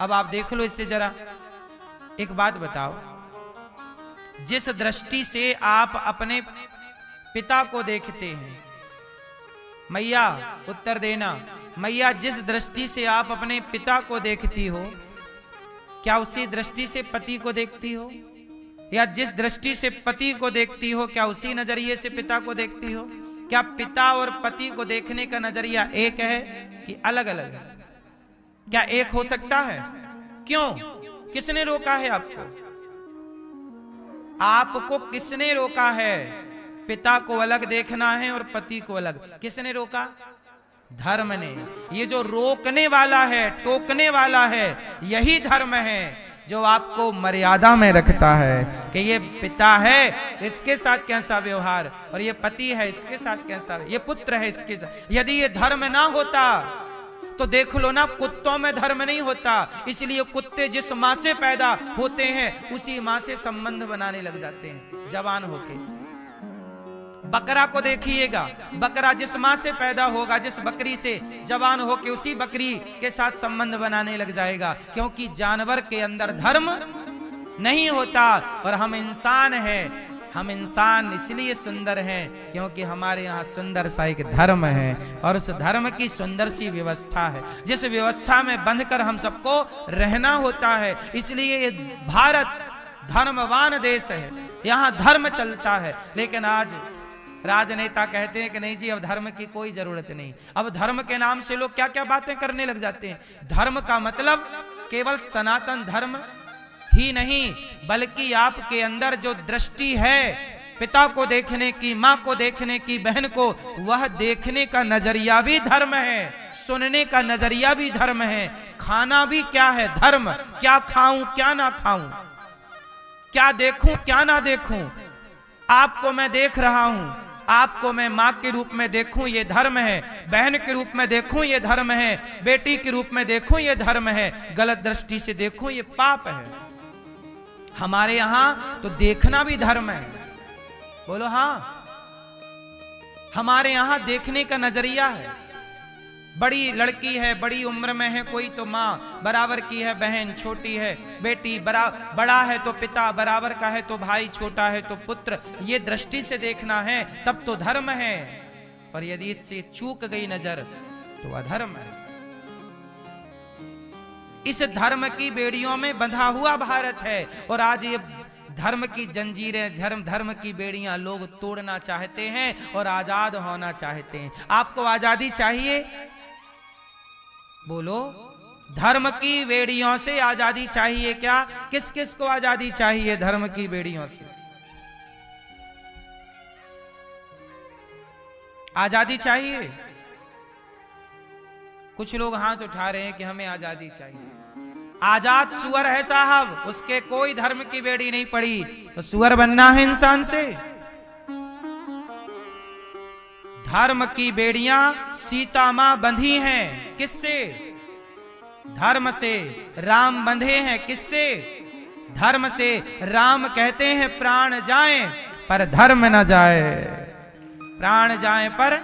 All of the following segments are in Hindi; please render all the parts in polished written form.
अब आप देख लो इससे जरा एक बात बताओ, जिस दृष्टि से आप अपने पिता को देखते हैं, मैया उत्तर देना, मैया जिस दृष्टि से आप अपने पिता को देखती हो, क्या उसी दृष्टि से पति को देखती हो? या जिस दृष्टि से पति को देखती हो, क्या उसी नजरिए से पिता को देखती हो? क्या पिता और पति को देखने का नजरिया एक है कि अलग अलग है? क्या एक हो सकता है? क्यों? किसने रोका है आपको? आपको किसने रोका है? पिता को अलग देखना है और पति को अलग, किसने रोका? धर्म ने। ये जो रोकने वाला है, टोकने वाला है, यही धर्म है जो आपको मर्यादा में रखता है कि ये पिता है, इसके साथ कैसा व्यवहार, और ये पति है, इसके साथ कैसा, ये पुत्र है, इसके साथ। यदि ये धर्म ना होता तो देख लो ना, कुत्तों में धर्म नहीं होता, इसलिए कुत्ते जिस माँ से पैदा होते हैं उसी माँ से संबंध बनाने लग जाते हैं जवान होके। बकरा को देखिएगा, बकरा जिस माँ से पैदा होगा, जिस बकरी से जवान होके उसी बकरी के साथ संबंध बनाने लग जाएगा, क्योंकि जानवर के अंदर धर्म नहीं होता। और हम इंसान हैं, हम इंसान इसलिए सुंदर हैं क्योंकि हमारे यहाँ सुंदर सा एक धर्म है, और उस धर्म की सुंदर सी व्यवस्था है, जिस व्यवस्था में बंधकर हम सबको रहना होता है। इसलिए ये भारत धर्मवान देश है, यहाँ धर्म चलता है। लेकिन आज राजनेता कहते हैं कि नहीं जी, अब धर्म की कोई जरूरत नहीं। अब धर्म के नाम से लोग क्या क्या बातें करने लग जाते हैं। धर्म का मतलब केवल सनातन धर्म ही नहीं, बल्कि आपके अंदर जो दृष्टि है पिता को देखने की, माँ को देखने की, बहन को, वह देखने का नजरिया भी धर्म है, सुनने का नजरिया भी धर्म है, खाना भी क्या है? धर्म। क्या खाऊं क्या ना खाऊं, क्या देखूं क्या ना देखूं, आपको मैं देख रहा हूं, आपको मैं माँ के रूप में देखूं ये धर्म है, बहन के रूप में देखूं ये धर्म है, बेटी के रूप में देखूं ये धर्म है, गलत दृष्टि से देखूं ये पाप है। हमारे यहां तो देखना भी धर्म है, बोलो हाँ। हमारे यहां देखने का नजरिया है, बड़ी लड़की है, बड़ी उम्र में है कोई तो माँ बराबर की है, बहन छोटी है, बेटी बड़ा है तो पिता बराबर का है, तो भाई छोटा है तो पुत्र, ये दृष्टि से देखना है, तब तो धर्म है। और यदि इससे चूक गई नजर तो अधर्म है। इस धर्म की बेड़ियों में बंधा हुआ भारत है, और आज ये धर्म की जंजीरें, धर्म की बेड़ियां लोग तोड़ना चाहते हैं और आजाद होना चाहते हैं। आपको आजादी चाहिए? बोलो, धर्म की बेड़ियों से आजादी चाहिए क्या? किस किस को आजादी चाहिए धर्म की बेड़ियों से? आजादी चाहिए? कुछ लोग हाथ उठा रहे हैं कि हमें आजादी चाहिए। आजाद सुअर है साहब, उसके कोई धर्म की बेड़ी नहीं पड़ी, तो सुअर बनना है इंसान से। धर्म की बेड़ियां सीता मां बंधी हैं, किससे? धर्म से। राम बंधे हैं, किससे? धर्म से। राम कहते हैं प्राण जाएं पर धर्म न जाए, प्राण जाएं पर।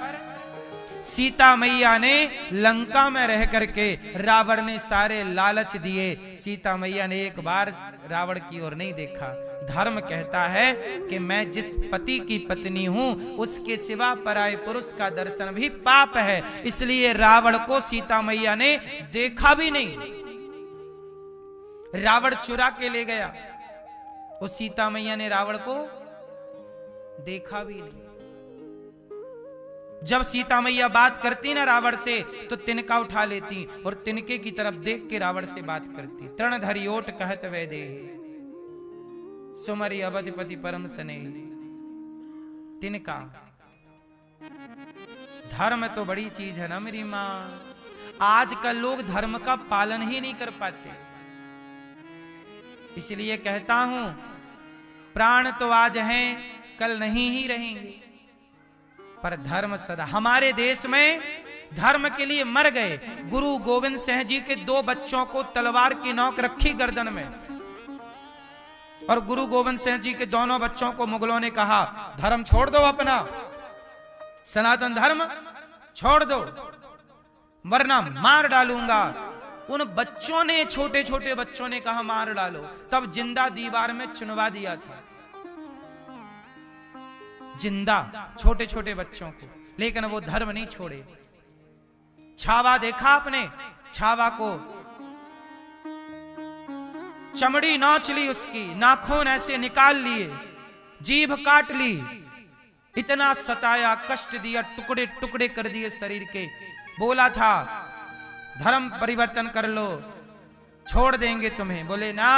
सीता मैया ने लंका में रह करके रावण ने सारे लालच दिए, सीता मैया ने एक बार रावण की ओर नहीं देखा। धर्म कहता है कि मैं जिस पति की पत्नी हूं उसके सिवा पराये पुरुष का दर्शन भी पाप है, इसलिए रावण को सीता मैया ने देखा भी नहीं। रावण चुरा के ले गया, उस सीता मैया ने रावण को देखा भी नहीं। जब सीता मैया बात करती ना रावण से तो तिनका उठा लेती और तिनके की तरफ देख के रावण से बात करती। तृणधरी ओट कहत वै दे, सुमरि अवधिपति परम सने। तिनका। धर्म तो बड़ी चीज है ना मेरी मां। आजकल लोग धर्म का पालन ही नहीं कर पाते, इसलिए कहता हूं प्राण तो आज हैं कल नहीं ही रहेंगे, पर धर्म सदा। हमारे देश में धर्म के लिए मर गए। गुरु गोविंद सिंह जी के 2 बच्चों को तलवार की नोक रखी गर्दन में, और गुरु गोविंद सिंह जी के दोनों बच्चों को मुगलों ने कहा धर्म छोड़ दो, अपना सनातन धर्म छोड़ दो वरना मार डालूंगा। उन बच्चों ने, छोटे छोटे बच्चों ने कहा मार डालो, तब जिंदा दीवार में चुनवा दिया था, जिंदा छोटे छोटे बच्चों को। लेकिन वो धर्म नहीं छोड़े। छावा देखा आपने? छावा को चमड़ी नोच ली, उसकी नाखून ऐसे निकाल लिए, जीभ काट ली, इतना सताया, कष्ट दिया, टुकड़े टुकड़े कर दिए शरीर के। बोला था धर्म परिवर्तन कर लो, छोड़ देंगे तुम्हें। बोले ना,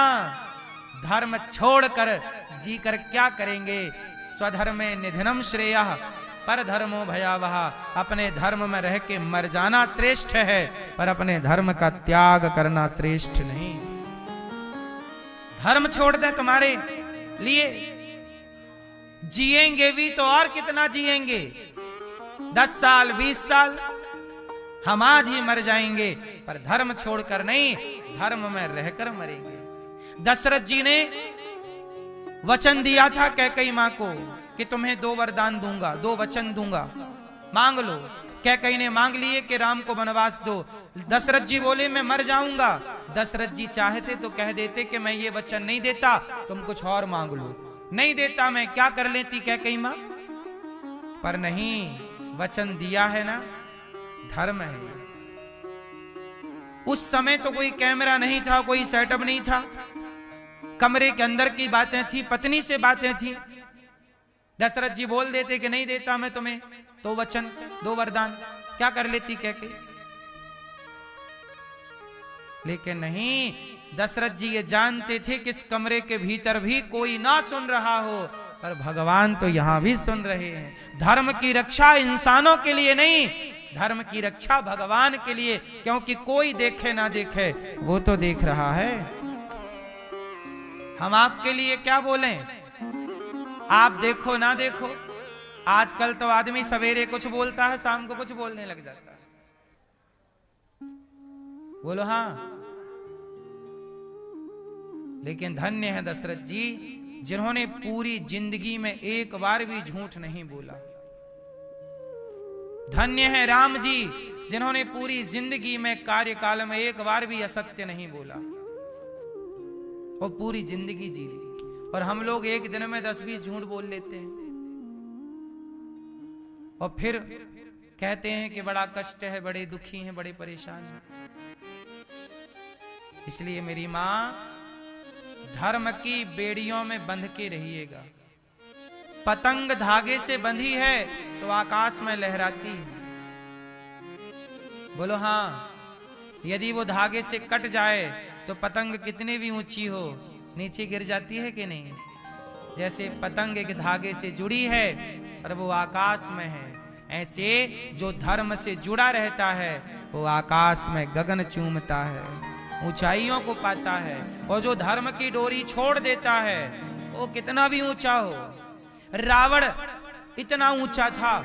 धर्म छोड़कर जी कर क्या करेंगे? स्वधर्मे निधनम श्रेयः पर धर्मो भयावह। अपने धर्म में रह के मर जाना श्रेष्ठ है, पर अपने धर्म का त्याग करना श्रेष्ठ नहीं। धर्म छोड़ दे तुम्हारे लिए, जिएंगे भी तो और कितना जिएंगे? 10 साल 20 साल, हम आज ही मर जाएंगे, पर धर्म छोड़कर नहीं, धर्म में रहकर मरेंगे। दशरथ जी ने वचन दिया था कैकेयी मां को कि तुम्हें 2 वरदान दूंगा, 2 वचन दूंगा, मांग लो। कैकेयी ने मांग लिए कि राम को वनवास दो। दशरथ जी बोले मैं मर जाऊंगा। दशरथ जी चाहते तो कह देते कि मैं ये वचन नहीं देता, तुम कुछ और मांग लो। नहीं देता मैं क्या कर लेती कैकेयी मां, पर नहीं, वचन दिया है ना, धर्म है। उस समय तो कोई कैमरा नहीं था, कोई सेटअप नहीं था, कमरे के अंदर की बातें थी, पत्नी से बातें थी। दशरथ जी बोल देते कि नहीं देता मैं तुम्हें 2 वचन 2 वरदान, क्या कर लेती कैकेयी? लेकिन नहीं, दशरथ जी ये जानते थे कि इस कमरे के भीतर भी कोई ना सुन रहा हो, पर भगवान तो यहां भी सुन रहे हैं। धर्म की रक्षा इंसानों के लिए नहीं, धर्म की रक्षा भगवान के लिए, क्योंकि कोई देखे ना देखे, वो तो देख रहा है। हम आपके लिए क्या बोलें? आप देखो ना देखो, आजकल तो आदमी सवेरे कुछ बोलता है, शाम को कुछ बोलने लग जाता है। बोलो हाँ। लेकिन धन्य है दशरथ जी, जिन्होंने पूरी जिंदगी में एक बार भी झूठ नहीं बोला। धन्य है राम जी, जिन्होंने पूरी जिंदगी में कार्यकाल में एक बार भी असत्य नहीं बोला, वो पूरी जिंदगी जी ली। और हम लोग एक दिन में 10-20 झूठ बोल लेते हैं और फिर कहते हैं कि बड़ा कष्ट है, बड़े दुखी हैं, बड़े परेशान हैं। इसलिए मेरी मां, धर्म की बेड़ियों में बंध के रहिएगा। पतंग धागे से बंधी है तो आकाश में लहराती है। बोलो हाँ। यदि वो धागे से कट जाए तो पतंग कितनी भी ऊंची हो, नीचे गिर जाती है कि नहीं? जैसे पतंग एक धागे से जुड़ी है और वो आकाश में है, ऐसे जो धर्म से जुड़ा रहता है वो आकाश में गगन चूमता है, ऊंचाइयों को पाता है। और जो धर्म की डोरी छोड़ देता है वो कितना भी ऊंचा हो। रावण इतना ऊंचा था,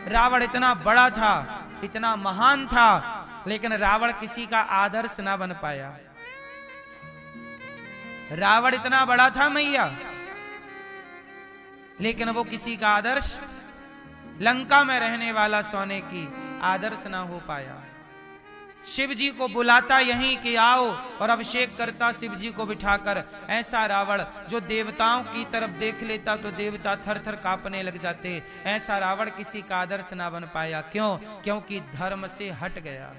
रावण इतना बड़ा था, इतना महान था, लेकिन रावण किसी का आदर्श ना बन पाया। रावण इतना बड़ा था मैया, लेकिन वो किसी का आदर्श, लंका में रहने वाला सोने की आदर्श ना हो पाया। शिव जी को बुलाता यहीं कि आओ, और अभिषेक करता शिव जी को बिठाकर। ऐसा रावण जो देवताओं की तरफ देख लेता तो देवता थर थर कांपने लग जाते, ऐसा रावण किसी का आदर्श ना बन पाया। क्यों? क्योंकि धर्म से हट गया।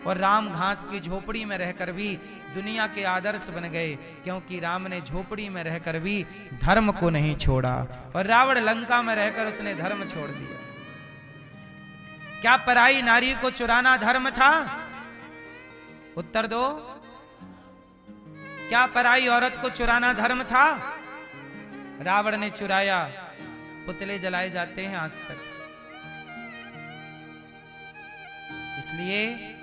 और राम घास की झोपड़ी में रहकर भी दुनिया के आदर्श बन गए, क्योंकि राम ने झोपड़ी में रहकर भी धर्म को नहीं छोड़ा। और रावण लंका में रहकर उसने धर्म छोड़ दिया। क्या पराई नारी को चुराना धर्म था? उत्तर दो। क्या पराई औरत को चुराना धर्म था? रावण ने चुराया, पुतले जलाए जाते हैं आज तक। इसलिए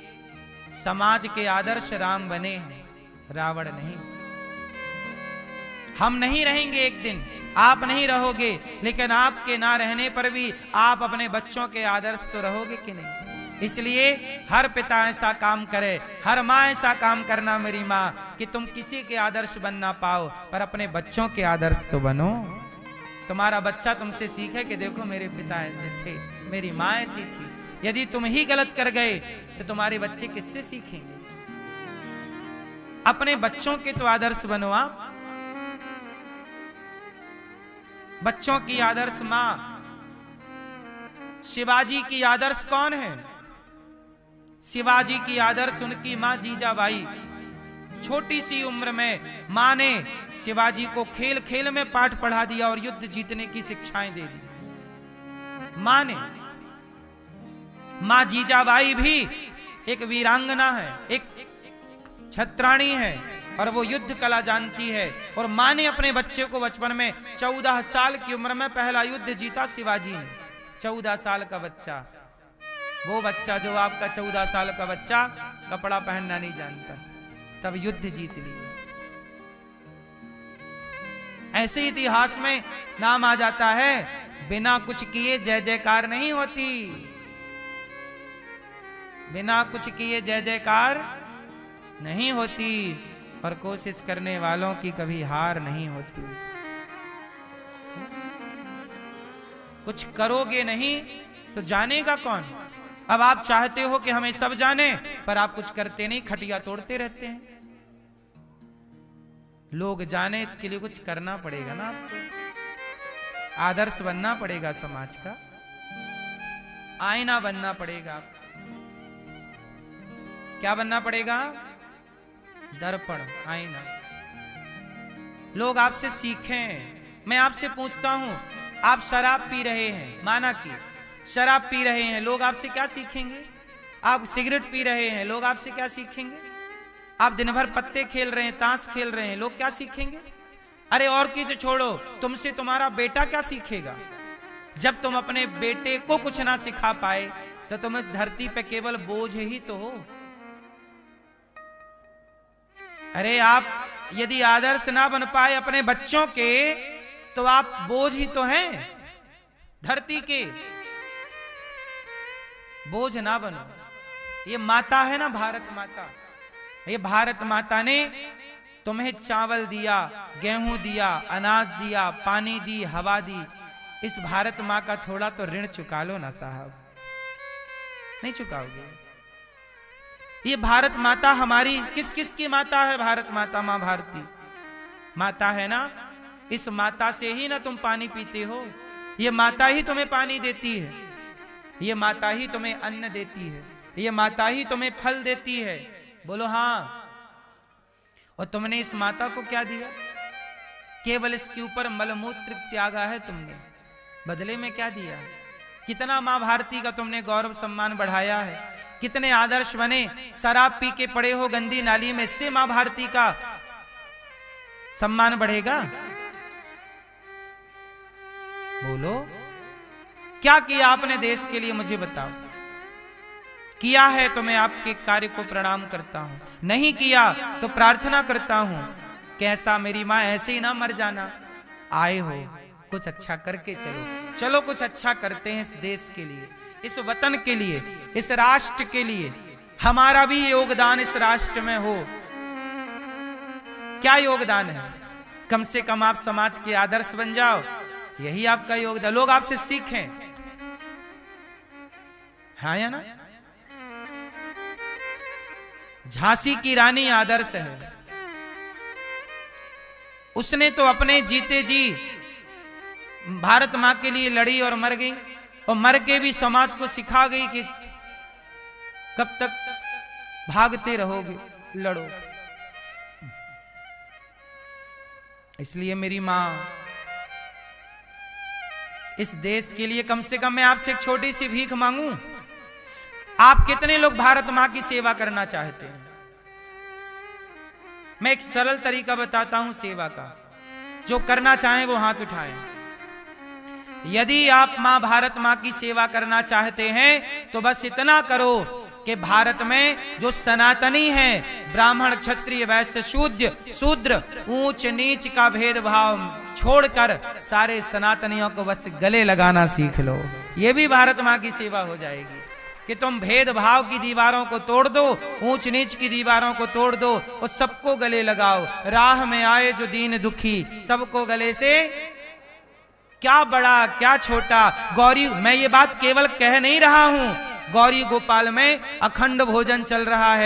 समाज के आदर्श राम बने हैं, रावण नहीं। हम नहीं रहेंगे एक दिन, आप नहीं रहोगे, लेकिन आपके ना रहने पर भी आप अपने बच्चों के आदर्श तो रहोगे कि नहीं? इसलिए हर पिता ऐसा काम करे, हर माँ ऐसा काम करना मेरी माँ, कि तुम किसी के आदर्श बन ना पाओ, पर अपने बच्चों के आदर्श तो बनो। तुम्हारा बच्चा तुमसे सीखे कि देखो मेरे पिता ऐसे थे, मेरी माँ ऐसी थी। यदि तुम ही गलत कर गए तो तुम्हारे बच्चे किससे सीखेंगे? अपने बच्चों के तो आदर्श बनो आप। बच्चों की आदर्श मां। शिवाजी की आदर्श कौन है? शिवाजी की आदर्श उनकी मां जीजाबाई। छोटी सी उम्र में मां ने शिवाजी को खेल खेल में पाठ पढ़ा दिया और युद्ध जीतने की शिक्षाएं दे दी मां ने। मां जीजाबाई भी एक वीरांगना है, एक छत्राणी है और वो युद्ध कला जानती है। और मां ने अपने बच्चे को बचपन में 14 साल की उम्र में पहला युद्ध जीता शिवाजी ने। 14 साल का बच्चा, वो बच्चा जो आपका 14 साल का बच्चा कपड़ा पहनना नहीं जानता, तब युद्ध जीत लिए। ऐसे इतिहास में नाम आ जाता है, बिना कुछ किए जय जयकार नहीं होती। बिना कुछ किए जय जयकार नहीं होती और कोशिश करने वालों की कभी हार नहीं होती। कुछ करोगे नहीं तो जानेगा कौन? अब आप चाहते हो कि हमें सब जाने, पर आप कुछ करते नहीं, खटिया तोड़ते रहते हैं। लोग जाने इसके लिए कुछ करना पड़ेगा ना आपको। आदर्श बनना पड़ेगा, समाज का आईना बनना पड़ेगा। क्या बनना पड़ेगा? दर्पण, आईना। लोग आपसे सीखें। मैं आपसे पूछता हूं, आप शराब पी रहे हैं, माना कि शराब पी रहे हैं, लोग आपसे क्या सीखेंगे? आप सिगरेट पी रहे हैं, लोग आपसे क्या सीखेंगे? आप दिन भर पत्ते खेल रहे हैं, ताश खेल रहे हैं, लोग क्या सीखेंगे? अरे और की तो छोड़ो, तुमसे तुम्हारा बेटा क्या सीखेगा? जब तुम अपने बेटे को कुछ ना सिखा पाए तो तुम इस धरती पे केवल बोझ ही तो हो। अरे आप यदि आदर्श ना बन पाए अपने बच्चों के, तो आप बोझ ही तो हैं धरती के। बोझ ना बनो। ये माता है ना, भारत माता, ये भारत माता ने तुम्हें चावल दिया, गेहूं दिया, अनाज दिया, पानी दी, हवा दी। इस भारत माँ का थोड़ा तो ऋण चुका लो ना साहब। नहीं चुकाओगे? ये भारत माता हमारी किस किस की माता है? भारत माता मां भारती माता है ना। इस माता से ही ना तुम पानी पीते हो। ये माता ही तुम्हें पानी देती है, ये माता ही तुम्हें अन्न देती है, ये माता ही तुम्हें फल देती है। बोलो हाँ। और तुमने इस माता को क्या दिया? केवल इसके ऊपर मलमूत्र त्यागा है तुमने। बदले में क्या दिया? कितना मां भारती का तुमने गौरव सम्मान बढ़ाया है, कितने आदर्श बने। शराब पी के पड़े हो गंदी नाली में, इससे मां भारती का सम्मान बढ़ेगा? बोलो क्या किया आपने देश के लिए? मुझे बताओ। किया है तो मैं आपके कार्य को प्रणाम करता हूं, नहीं किया तो प्रार्थना करता हूं कि ऐसा मेरी मां ऐसे ही ना मर जाना। आए हो कुछ अच्छा करके चलो। चलो कुछ अच्छा करते हैं इस देश के लिए, इस वतन के लिए, इस राष्ट्र के लिए। हमारा भी योगदान इस राष्ट्र में हो। क्या योगदान है? कम से कम आप समाज के आदर्श बन जाओ, यही आपका योगदान। लोग आपसे सीखें। हाँ या ना? झांसी की रानी आदर्श है। उसने तो अपने जीते जी भारत मां के लिए लड़ी और मर गई, और मर के भी समाज को सिखा गई कि कब तक भागते रहोगे, लड़ो। इसलिए मेरी मां, इस देश के लिए कम से कम मैं आपसे एक छोटी सी भीख मांगूं। आप कितने लोग भारत मां की सेवा करना चाहते हैं? मैं एक सरल तरीका बताता हूं सेवा का, जो करना चाहें वो हाथ उठाएं। यदि आप मां भारत मां की सेवा करना चाहते हैं तो बस इतना करो कि भारत में जो सनातनी हैं, ब्राह्मण, क्षत्रिय, वैश्य, शूद्र, ऊंच नीच का भेदभाव छोड़कर सारे सनातनियों को बस गले लगाना सीख लो। ये भी भारत मां की सेवा हो जाएगी कि तुम भेदभाव की दीवारों को तोड़ दो, ऊंच नीच की दीवारों को तोड़ दो और सबको गले लगाओ। राह में आए जो दीन दुखी, सबको गले से, क्या बड़ा क्या छोटा। गौरी, मैं ये बात केवल कह नहीं रहा हूं, गौरी गोपाल में अखंड भोजन चल रहा है।